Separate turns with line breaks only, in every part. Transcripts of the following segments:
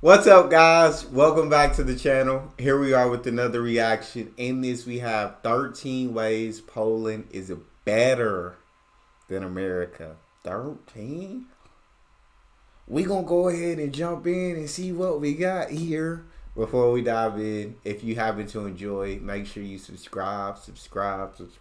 What's up, guys? Welcome back to the channel. Here we are with another reaction. In this, we have 13 ways Poland is better than America. 13? We gonna go ahead and jump in and see what we got here. Before we dive in, if you happen to enjoy, make sure you subscribe.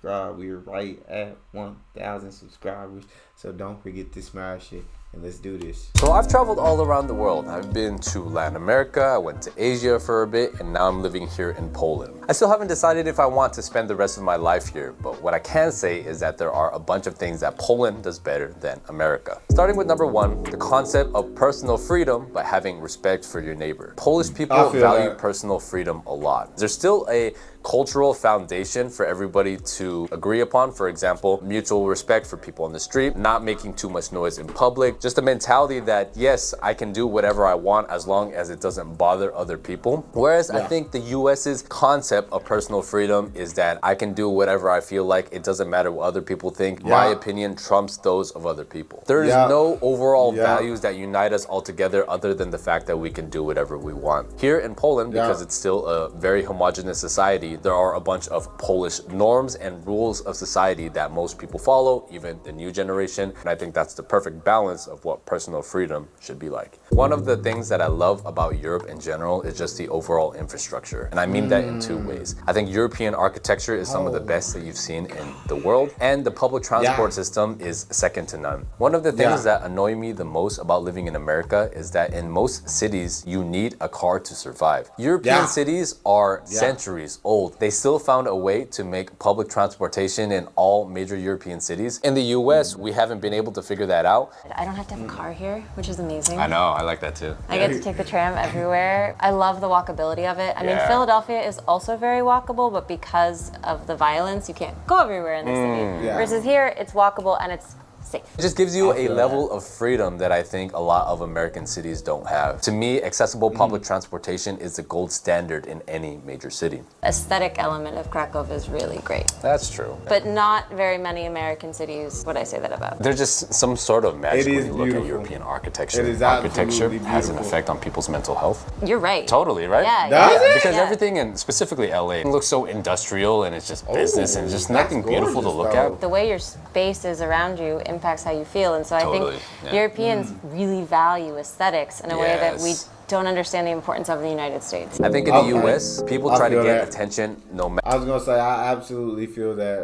We're right at 1,000 subscribers. So don't forget to smash it. And let's do this.
So I've traveled all around the world. I've been to Latin America, I went to Asia for a bit, and now I'm living here in Poland. I still haven't decided if I want to spend the rest of my life here, but what I can say is that there are a bunch of things that Poland does better than America. Starting with number one, the concept of personal freedom by having respect for your neighbor. Polish people value personal freedom a lot. There's still a cultural foundation for everybody to agree upon. For example, mutual respect for people on the street, not making too much noise in public, just a mentality that yes, I can do whatever I want as long as it doesn't bother other people. Whereas I think the US's concept of personal freedom is that I can do whatever I feel like, it doesn't matter what other people think. My opinion trumps those of other people. There is no overall values that unite us all together other than the fact that we can do whatever we want. Here in Poland, because it's still a very homogenous society, there are a bunch of Polish norms and rules of society that most people follow, even the new generation. And I think that's the perfect balance of what personal freedom should be like. One of the things that I love about Europe in general is just the overall infrastructure. And I mean that in two ways. I think European architecture is some of the best that you've seen in the world. And the public transport system is second to none. One of the things that annoy me the most about living in America is that in most cities, you need a car to survive. European cities are centuries old. They still found a way to make public transportation in all major European cities. In the US, we haven't been able to figure that out.
I don't have to have a car here, which is amazing.
I know, I like that too.
I get to take the tram everywhere. I love the walkability of it. I mean, Philadelphia is also very walkable, but because of the violence, you can't go everywhere in the city. Versus here, it's walkable and it's safe.
It just gives you a level of freedom that I think a lot of American cities don't have. To me, accessible public transportation is the gold standard in any major city.
Aesthetic element of Krakow is really great.
That's true.
But not very many American cities would I say that about.
There's just some sort of magic when you look at European architecture. Architecture has an effect on people's mental health.
You're right.
Totally, right?
Yeah.
Because everything, and specifically LA, looks so industrial and it's just business and just nothing beautiful to look at.
The way your space is around you impacts how you feel, and so I think Europeans really value aesthetics in a way that we don't understand the importance of in the United States.
I think in the US, people try to get attention no matter.
I was gonna say I absolutely feel that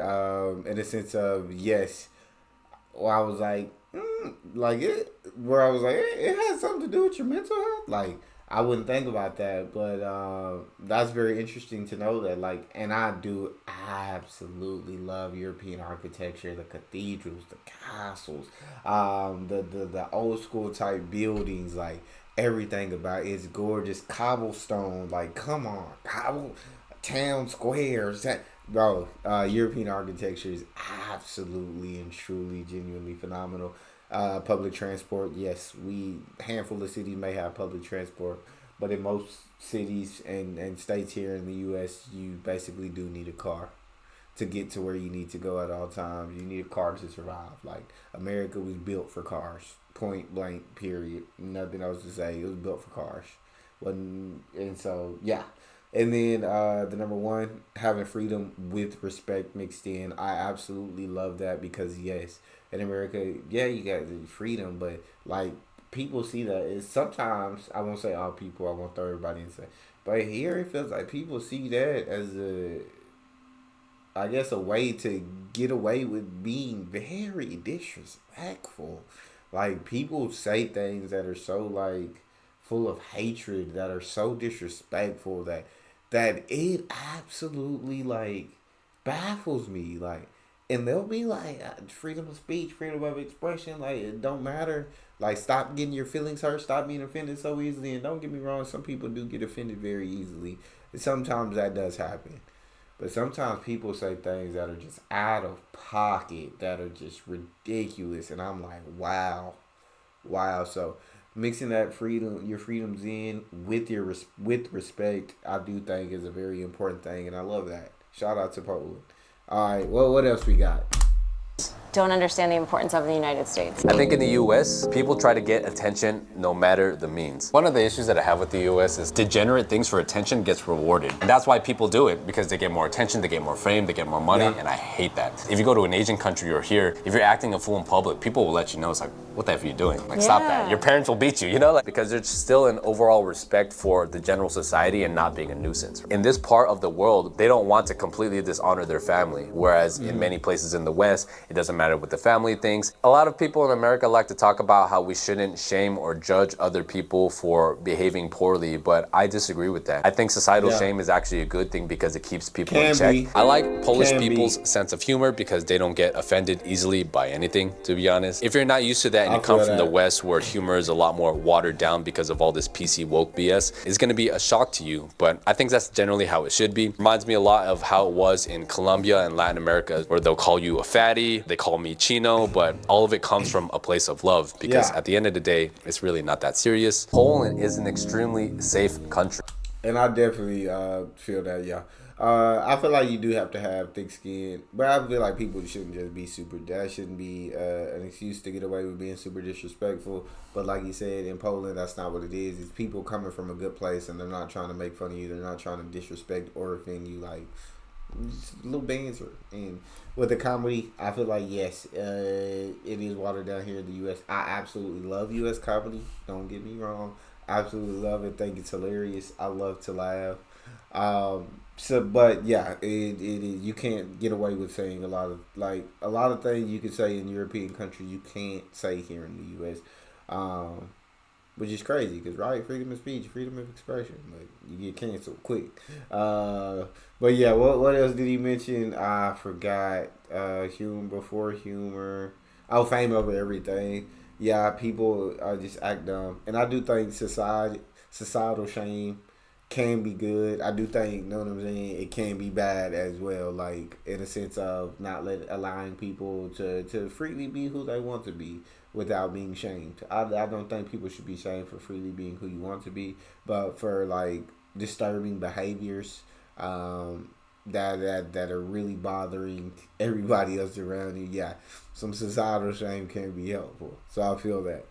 in the sense of well, I was like where I was like it has something to do with your mental health. Like I wouldn't think about that, but that's very interesting to know that. Like, and I do absolutely love European architecture, the cathedrals, the castles, the old school type buildings, like everything about it's gorgeous. Cobblestone, like come on, town squares. Bro, European architecture is absolutely and truly, genuinely phenomenal. Public transport, yes, handful of cities may have public transport, but in most cities and states here in the U.S., you basically do need a car to get to where you need to go at all times. You need a car to survive. Like, America was built for cars, point blank, period. Nothing else to say. It was built for cars. And so, yeah. And then the number one, having freedom with respect mixed in. I absolutely love that because, yes, in America, you got the freedom, but like people see that. It's sometimes, I won't say all people, I won't throw everybody in say, but here it feels like people see that as a way to get away with being very disrespectful. Like people say things that are so like full of hatred, that are so disrespectful that it absolutely like baffles me. Like, and they'll be like, freedom of speech, freedom of expression, like it don't matter. Like, stop getting your feelings hurt, stop being offended so easily. And don't get me wrong, some people do get offended very easily. And sometimes that does happen. But sometimes people say things that are just out of pocket, that are just ridiculous. And I'm like, wow. So mixing that freedom, your freedoms in with respect, I do think is a very important thing. And I love that. Shout out to Poland. All right, well, what else we got?
don't understand the importance of the United States.
I think in the US, people try to get attention no matter the means. One of the issues that I have with the US is degenerate things for attention gets rewarded. And that's why people do it, because they get more attention, they get more fame, they get more money, and I hate that. If you go to an Asian country or here, if you're acting a fool in public, people will let you know. It's like, what the F are you doing? Like, stop that. Your parents will beat you, you know? Like, because there's still an overall respect for the general society and not being a nuisance. In this part of the world, they don't want to completely dishonor their family, whereas in many places in the West, it doesn't matter what the family thinks. A lot of people in America like to talk about how we shouldn't shame or judge other people for behaving poorly, but I disagree with that. I think societal shame is actually a good thing because it keeps people in check. I like Polish people's sense of humor because they don't get offended easily by anything, to be honest. If you're not used to that and you come from the West where humor is a lot more watered down because of all this PC woke BS, it's gonna be a shock to you, but I think that's generally how it should be. Reminds me a lot of how it was in Colombia and Latin America, where they'll call you a fatty, they call me Chino, but all of it comes from a place of love because at the end of the day, it's really not that serious. Poland is an extremely safe country.
And I definitely feel that, I feel like you do have to have thick skin, but I feel like people shouldn't just be that shouldn't be an excuse to get away with being super disrespectful. But like you said, in Poland, that's not what it is. It's people coming from a good place, and they're not trying to make fun of you. They're not trying to disrespect or offend you. Like, just a little banter. And with the comedy, I feel like, yes, it is watered down here in the U.S. I absolutely love U.S. comedy. Don't get me wrong. Absolutely love it. Think it's hilarious. I love to laugh. But yeah, it is. You can't get away with saying a lot of things you could say in European countries you can't say here in the U.S. Which is crazy because freedom of speech, freedom of expression, but you get canceled quick. But yeah, what else did he mention? I forgot. Humor. Oh, fame over everything. Yeah, people just act dumb, and I do think societal shame can be good. I do think, you know what I'm saying, it can be bad as well, like in a sense of not allowing people to freely be who they want to be without being shamed. I don't think people should be shamed for freely being who you want to be, but for like disturbing behaviors that are really bothering everybody else around you, some societal shame can be helpful. So I feel that.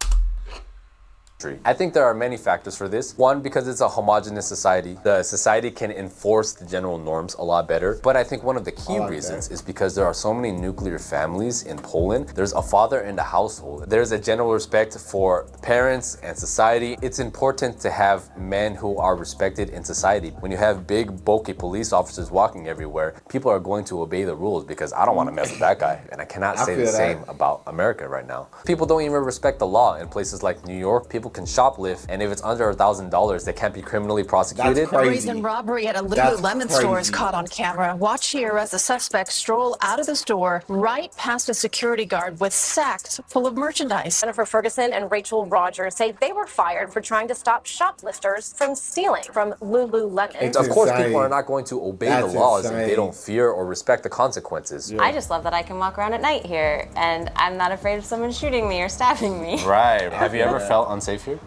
I think there are many factors for this. One, because it's a homogenous society. The society can enforce the general norms a lot better. But I think one of the key reasons is because there are so many nuclear families in Poland. There's a father in the household. There's a general respect for parents and society. It's important to have men who are respected in society. When you have big, bulky police officers walking everywhere, people are going to obey the rules because I don't want to mess with that guy. And I cannot say the same about America right now. People don't even respect the law in places like New York. People can shoplift, and if it's under $1,000, they can't be criminally prosecuted.
That's crazy.
A recent robbery at a Lululemon store is caught on camera. Watch here as the suspects stroll out of the store right past a security guard with sacks full of merchandise.
Jennifer Ferguson and Rachel Rogers say they were fired for trying to stop shoplifters from stealing from Lululemon.
Of course, people are not going to obey the laws if they don't fear or respect the consequences.
I just love that I can walk around at night here, and I'm not afraid of someone shooting me or stabbing me.
Right. Have you ever felt unsafe here?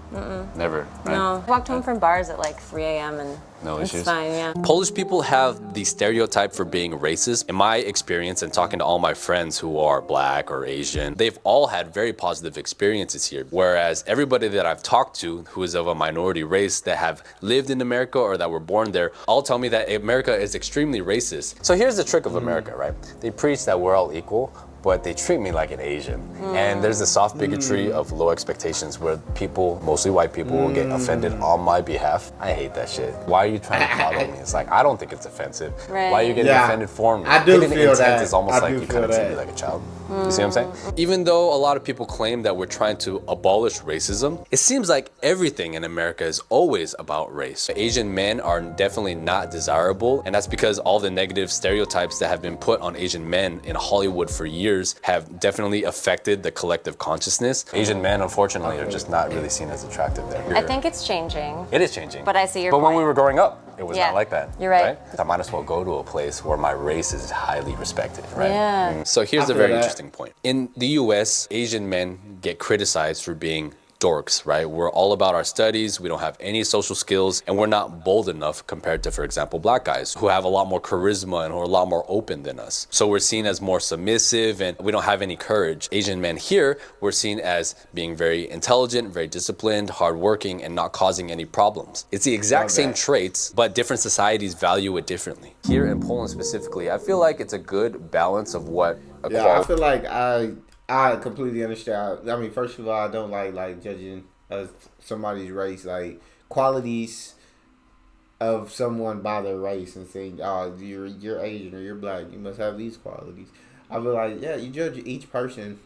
Never. Right?
No. I walked home from bars at like 3 a.m. and
no issues.
It's fine, yeah.
Polish people have the stereotype for being racist. In my experience and talking to all my friends who are black or Asian, they've all had very positive experiences here. Whereas everybody that I've talked to who is of a minority race that have lived in America or that were born there, all tell me that America is extremely racist. So here's the trick of America, right? They preach that we're all equal, but they treat me like an Asian. And there's a soft bigotry of low expectations where people, mostly white people, will get offended on my behalf. I hate that shit. Why are you trying to coddle me? It's like, I don't think it's offensive.
Right.
Why are you getting offended for me?
I do
Hidden
feel
intent
that.
is almost
I
like
do
you kind of
feel
treat me
that.
like a child. You see what I'm saying? Even though a lot of people claim that we're trying to abolish racism, it seems like everything in America is always about race. Asian men are definitely not desirable, and that's because all the negative stereotypes that have been put on Asian men in Hollywood for years have definitely affected the collective consciousness. Asian men, unfortunately, are just not really seen as attractive there.
I think it's changing.
It is changing.
But I see your
But
point.
when we were growing up, it was
Yeah,
not like that.
you're right.
I might as well go to a place where my race is highly respected, right?
Yeah.
So here's
I
a
feel
very
that.
interesting point. In the US, Asian men get criticized for being dorks, right? We're all about our studies, we don't have any social skills, and we're not bold enough compared to, for example, black guys who have a lot more charisma and who are a lot more open than us. So we're seen as more submissive and we don't have any courage. Asian men here, we're seen as being very intelligent, very disciplined, hardworking, and not causing any problems. It's the exact same traits, but different societies value it differently. Here in Poland specifically, I feel like it's a good balance of what equality.
Yeah, I feel like I completely understand. I mean, first of all, I don't like judging somebody's race, like qualities of someone by their race and saying, "Oh, you're Asian or you're black, you must have these qualities." I feel like, yeah, you judge each person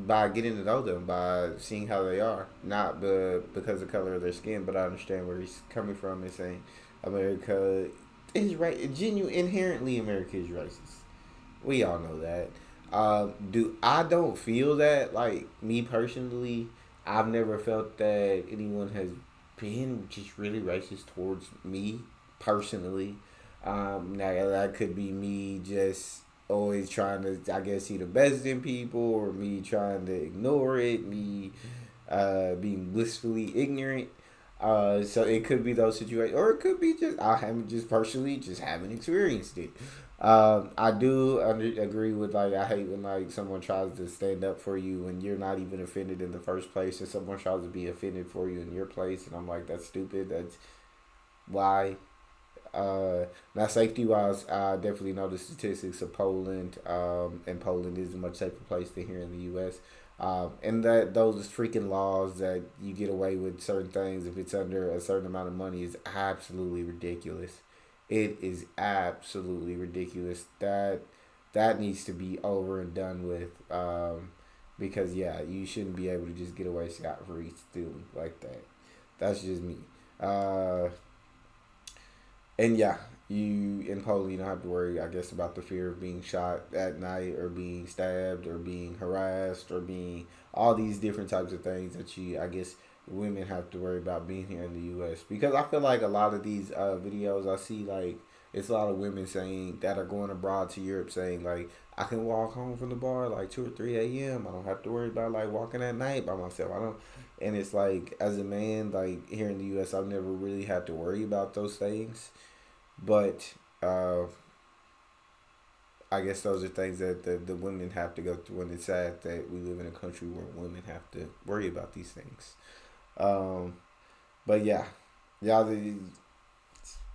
by getting to know them, by seeing how they are, not because of the color of their skin. But I understand where he's coming from and saying America is right. Inherently, America is racist. We all know that. I don't feel that, like, me personally, I've never felt that anyone has been just really racist towards me personally. Now that could be me just always trying to, I guess, see the best in people, or me trying to ignore it, me being blissfully ignorant. So it could be those situations, or it could be just I haven't just personally just haven't experienced it. I do agree with, like, I hate when, like, someone tries to stand up for you when you're not even offended in the first place, and someone tries to be offended for you in your place, and I'm like, that's stupid. That's why. Now, safety wise, I definitely know the statistics of Poland, and Poland is a much safer place than here in the U.S. And that those freaking laws that you get away with certain things if it's under a certain amount of money is absolutely ridiculous. It is absolutely ridiculous. That needs to be over and done with. Because, yeah, you shouldn't be able to just get away scot-free stealing like that. That's just me. And yeah, you in Poland, you don't have to worry, I guess, about the fear of being shot at night or being stabbed or being harassed or being all these different types of things that I guess, women have to worry about being here in the U.S. Because I feel like a lot of these videos I see, like, it's a lot of women saying that are going abroad to Europe saying, like, I can walk home from the bar like 2 or 3 a.m. I don't have to worry about, like, walking at night by myself. And it's like, as a man, like, here in the U.S., I've never really had to worry about those things. But I guess those are things that the women have to go through, and it's sad that we live in a country where women have to worry about these things. But yeah, y'all,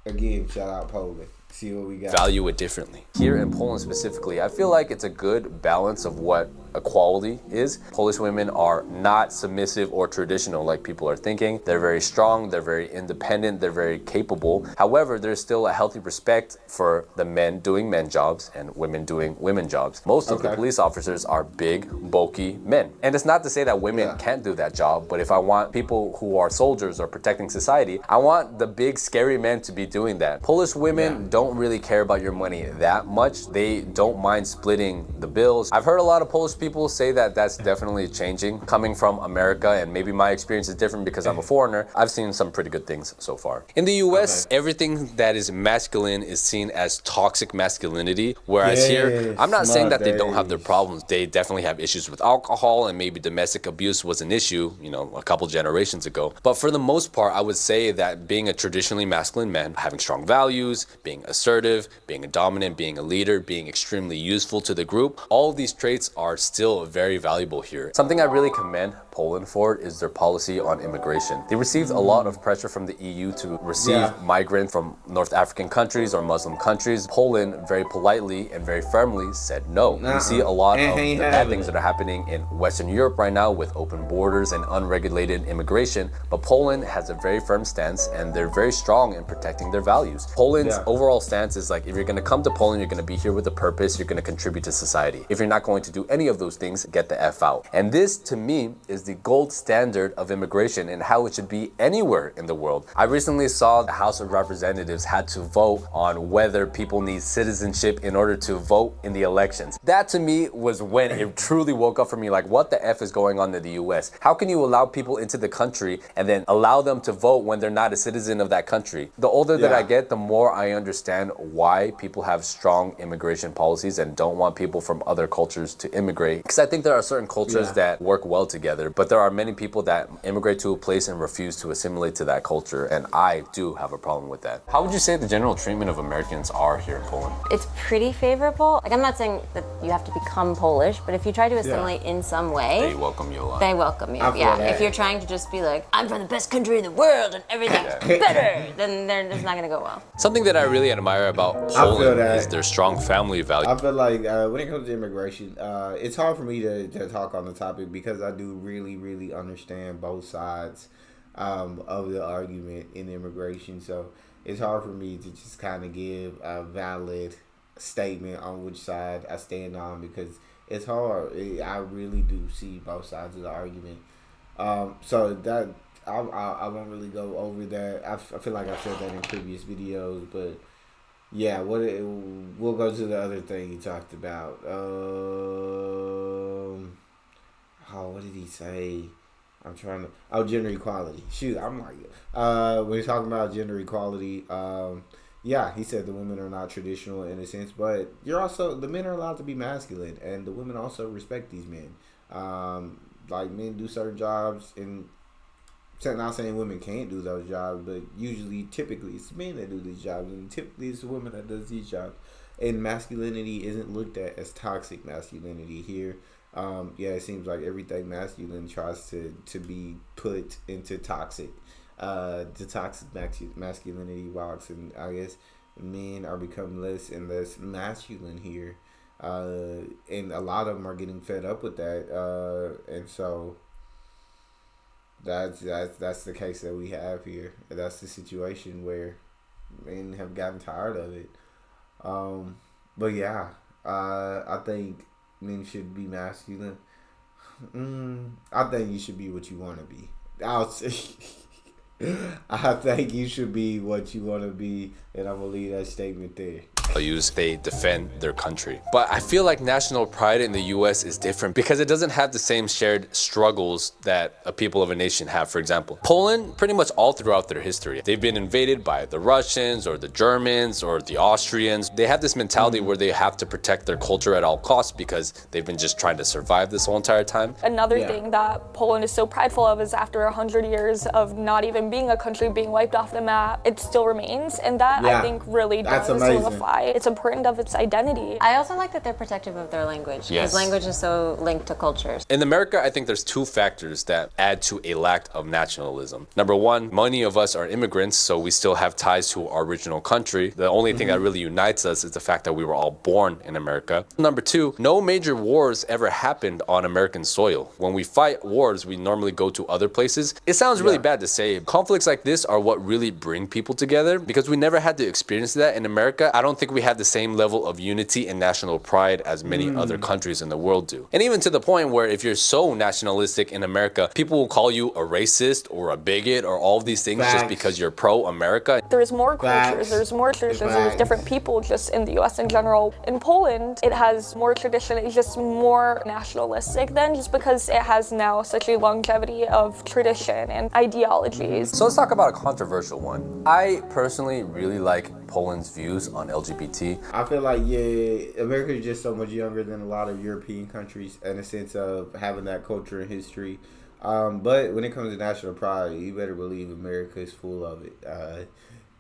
again, shout out Poland. See what we got.
Value it differently. Here in Poland specifically, I feel like it's a good balance of what equality is. Polish women are not submissive or traditional like people are thinking. They're very strong, they're very independent, they're very capable. However, there's still a healthy respect for the men doing men jobs and women doing women jobs. Most of the police officers are big, bulky men. And it's not to say that women can't do that job, but if I want people who are soldiers or protecting society, I want the big, scary men to be doing that. Polish women don't really care about your money that much. They don't mind splitting the bills. I've heard a lot of Polish people say that that's definitely changing. Coming from America, and maybe my experience is different because I'm a foreigner, I've seen some pretty good things so far. In the US, everything that is masculine is seen as toxic masculinity, whereas here, I'm not saying that they don't have their problems. They definitely have issues with alcohol, and maybe domestic abuse was an issue, a couple generations ago. But for the most part, I would say that being a traditionally masculine man, having strong values, being assertive, being a dominant, being a leader, being extremely useful to the group, all of these traits are still very valuable here. Something I really commend Poland for is their policy on immigration. They received a lot of pressure from the EU to receive migrants from North African countries or Muslim countries. Poland very politely and very firmly said no. We see a lot of the bad things that are happening in Western Europe right now with open borders and unregulated immigration, but Poland has a very firm stance and they're very strong in protecting their values. Poland's overall stance is like, if you're going to come to Poland, you're going to be here with a purpose, you're going to contribute to society. If you're not going to do any of those things, get the F out. And this, to me, is the gold standard of immigration and how it should be anywhere in the world. I recently saw the House of Representatives had to vote on whether people need citizenship in order to vote in the elections. That, to me, was when it truly woke up for me, like, what the F is going on in the US? How can you allow people into the country and then allow them to vote when they're not a citizen of that country? The older that I get, the more I understand understand why people have strong immigration policies and don't want people from other cultures to immigrate. Because I think there are certain cultures that work well together, but there are many people that immigrate to a place and refuse to assimilate to that culture, and I do have a problem with that. How would you say the general treatment of Americans are here in Poland?
It's pretty favorable. Like, I'm not saying that you have to become Polish, but if you try to assimilate in some way,
They welcome you a lot.
they welcome you.
Yeah,
if you're trying to just be like, I'm from the best country in the world and everything's better, then it's not gonna go well.
Something that I really admire about Poland is their strong family value.
I feel like when it comes to immigration, it's hard for me to talk on the topic because I do really understand both sides of the argument in immigration. So it's hard for me to just kind of give a valid statement on which side I stand on because it's hard. I really do see both sides of the argument. So that I won't really go over that. I feel like I've said that in previous videos, but yeah, we'll go to the other thing he talked about. What did he say? I'm trying to. Gender equality. Shoot, I'm like, when he's talking about gender equality, yeah, he said the women are not traditional in a sense, but the men are allowed to be masculine, and the women also respect these men. Like, men do certain jobs, and not saying women can't do those jobs, but typically, it's men that do these jobs, and typically it's the women that does these jobs. And masculinity isn't looked at as toxic masculinity here. It seems like everything masculine tries to be put into toxic. The toxic masculinity box, and I guess men are becoming less and less masculine here. And a lot of them are getting fed up with that. And so that's the case that we have here. That's the situation where men have gotten tired of it. But yeah, I think men should be masculine. I think you should be what you want to be. I'll say. I think you should be what you want to be, and I'm going to leave that statement there.
They defend their country. But I feel like national pride in the US is different because it doesn't have the same shared struggles that a people of a nation have. For example, Poland, pretty much all throughout their history, they've been invaded by the Russians or the Germans or the Austrians. They have this mentality where they have to protect their culture at all costs because they've been just trying to survive this whole entire time.
Another thing that Poland is so prideful of is after 100 years of not even being a country, being wiped off the map, it still remains. And that, I think, really does solidify. It's important of its identity.
I also like that they're protective of their language because language is so linked to cultures.
In America, I think there's two factors that add to a lack of nationalism. Number one, many of us are immigrants, so we still have ties to our original country. The only thing that really unites us is the fact that we were all born in America. Number two, no major wars ever happened on American soil. When we fight wars, we normally go to other places. It sounds really bad to say. Conflicts like this are what really bring people together because we never had to experience that in America. I don't think we have the same level of unity and national pride as many other countries in the world do. And even to the point where if you're so nationalistic in America, people will call you a racist or a bigot or all of these things just because you're pro-America.
There's more cultures, there's more traditions, there's different people just in the US in general. In Poland, it has more tradition, it's just more nationalistic than just because it has now such a longevity of tradition and ideologies.
So let's talk about a controversial one. I personally really like Poland's views on LGBT.
I feel like, America is just so much younger than a lot of European countries in the sense of having that culture and history. But when it comes to national pride, you better believe America is full of it.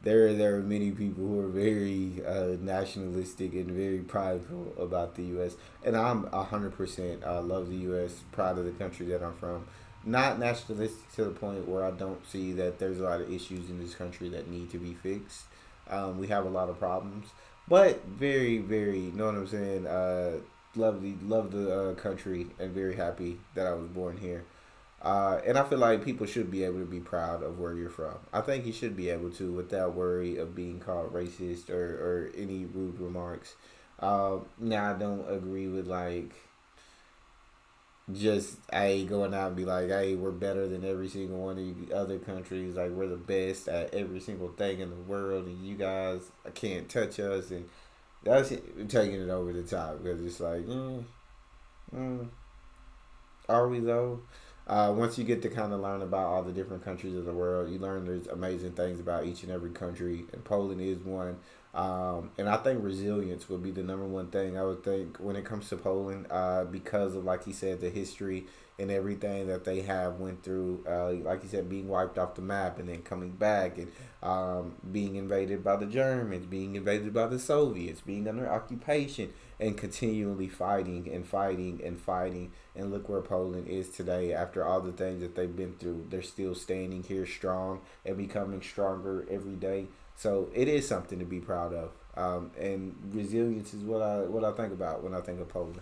There are many people who are very nationalistic and very prideful about the U.S. And I'm 100% love the U.S., proud of the country that I'm from. Not nationalistic to the point where I don't see that there's a lot of issues in this country that need to be fixed. We have a lot of problems, but very, very, you know what I'm saying? Love the country and very happy that I was born here. And I feel like people should be able to be proud of where you're from. I think you should be able to without worry of being called racist or any rude remarks. Now, I don't agree with just going out and be like, hey, we're better than every single one of the other countries. Like, we're the best at every single thing in the world, and you guys can't touch us. And that's taking it over the top because it's like, are we though? once you get to kind of learn about all the different countries of the world, you learn there's amazing things about each and every country, and Poland is one. And I think resilience would be the number one thing I would think when it comes to Poland, because of, like he said, the history and everything that they have went through. Like he said, being wiped off the map and then coming back, and being invaded by the Germans, being invaded by the Soviets, being under occupation, and continually fighting and fighting and fighting. And look where Poland is today after all the things that they've been through. They're still standing here strong and becoming stronger every day. So it is something to be proud of. And resilience is what I think about when I think of Poland.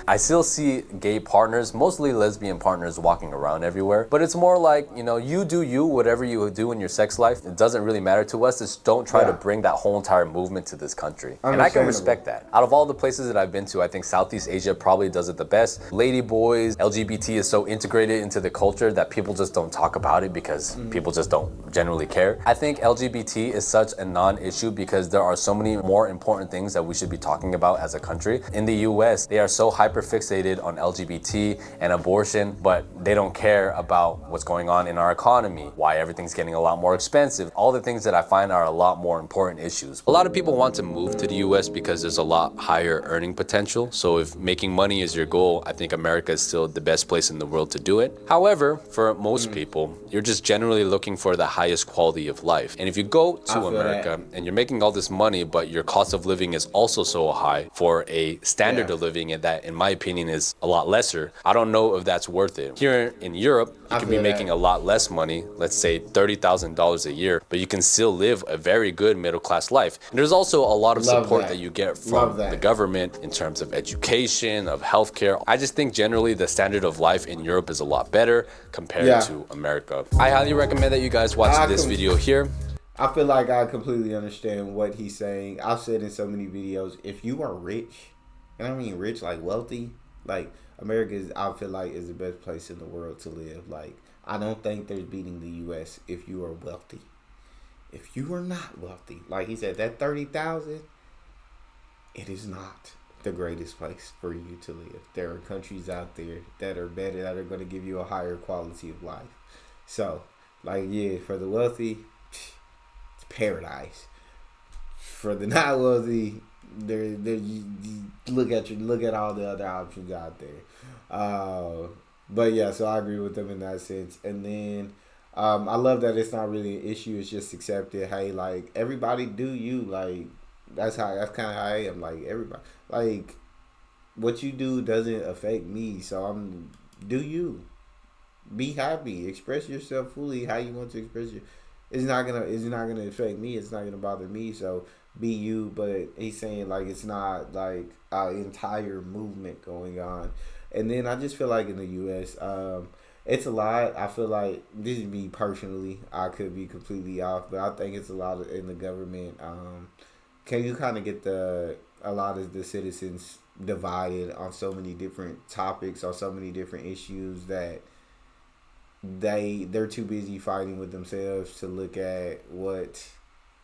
I still see gay partners, mostly lesbian partners, walking around everywhere. But it's more like, you know, you do you, whatever you do in your sex life. It doesn't really matter to us. Just don't try to bring that whole entire movement to this country. And I can respect that. Out of all the places that I've been to, I think Southeast Asia probably does it the best. Lady boys, LGBT is so integrated into the culture that people just don't talk about it because people just don't generally care. I think LGBT is such a non-issue because there are so many more important things that we should be talking about as a country. In the US, they are so hyper fixated on LGBT and abortion, but they don't care about what's going on in our economy, why everything's getting a lot more expensive, all the things that I find are a lot more important issues. A lot of people want to move to the US because there's a lot higher earning potential. So if making money is your goal, I think America is still the best place in the world to do it. However, for most people, you're just generally looking for the highest quality of life. And if you go to America and you're making all this money, but your cost of living is also so high for a standard of living that, in my opinion, is a lot lesser, I don't know if that's worth it. Here in Europe, you can be making a lot less money, let's say $30,000 a year, but you can still live a very good middle-class life. And there's also a lot of support that you get from the government in terms of education, of healthcare. I just think generally the standard of life in Europe is a lot better compared to America. I highly recommend that you guys watch this video here.
I feel like I completely understand what he's saying. I've said in so many videos, if you are rich, and I mean rich, like wealthy, like America is, I feel like, is the best place in the world to live. Like, I don't think there's beating the U.S. if you are wealthy. If you are not wealthy, like he said, that 30,000, it is not the greatest place for you to live. There are countries out there that are better, that are going to give you a higher quality of life. So, like, yeah, for the wealthy, it's paradise. For the not wealthy, you look at all the other options out there. But yeah, so I agree with them in that sense. And then I love that it's not really an issue. It's just accepted. Hey, like, everybody do you. Like, that's kind of how I am. Like, everybody, like, what you do doesn't affect me. So do you. Be happy. Express yourself fully how you want to express your. It's not gonna affect me. It's not gonna bother me. So be you. But he's saying, like, it's not like an entire movement going on. And then I just feel like in the U.S., it's a lot. I feel like, this is me personally, I could be completely off, but I think it's a lot in the government. Can you kind of get a lot of the citizens divided on so many different topics, on so many different issues, that they're too busy fighting with themselves to look at what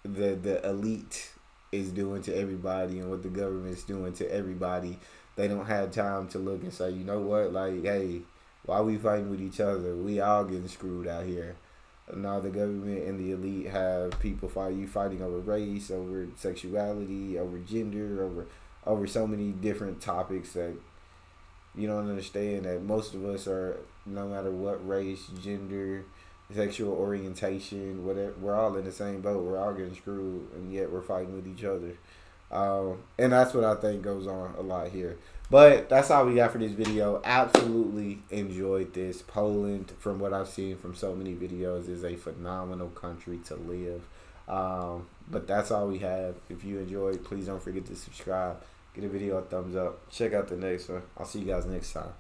the elite is doing to everybody and what the government's doing to everybody. They don't have time to look and say, you know what, like, hey, why are we fighting with each other? We all getting screwed out here. Now the government and the elite have people fighting over race, over sexuality, over gender, over so many different topics that you don't understand, that most of us are, no matter what race, gender, sexual orientation, whatever, we're all in the same boat. We're all getting screwed, and yet we're fighting with each other. And that's what I think goes on a lot here. But that's all we got for this video. Absolutely enjoyed this. Poland, from what I've seen from so many videos, is a phenomenal country to live. But that's all we have. If you enjoyed, please don't forget to subscribe. Give the video a thumbs up. Check out the next one. I'll see you guys next time.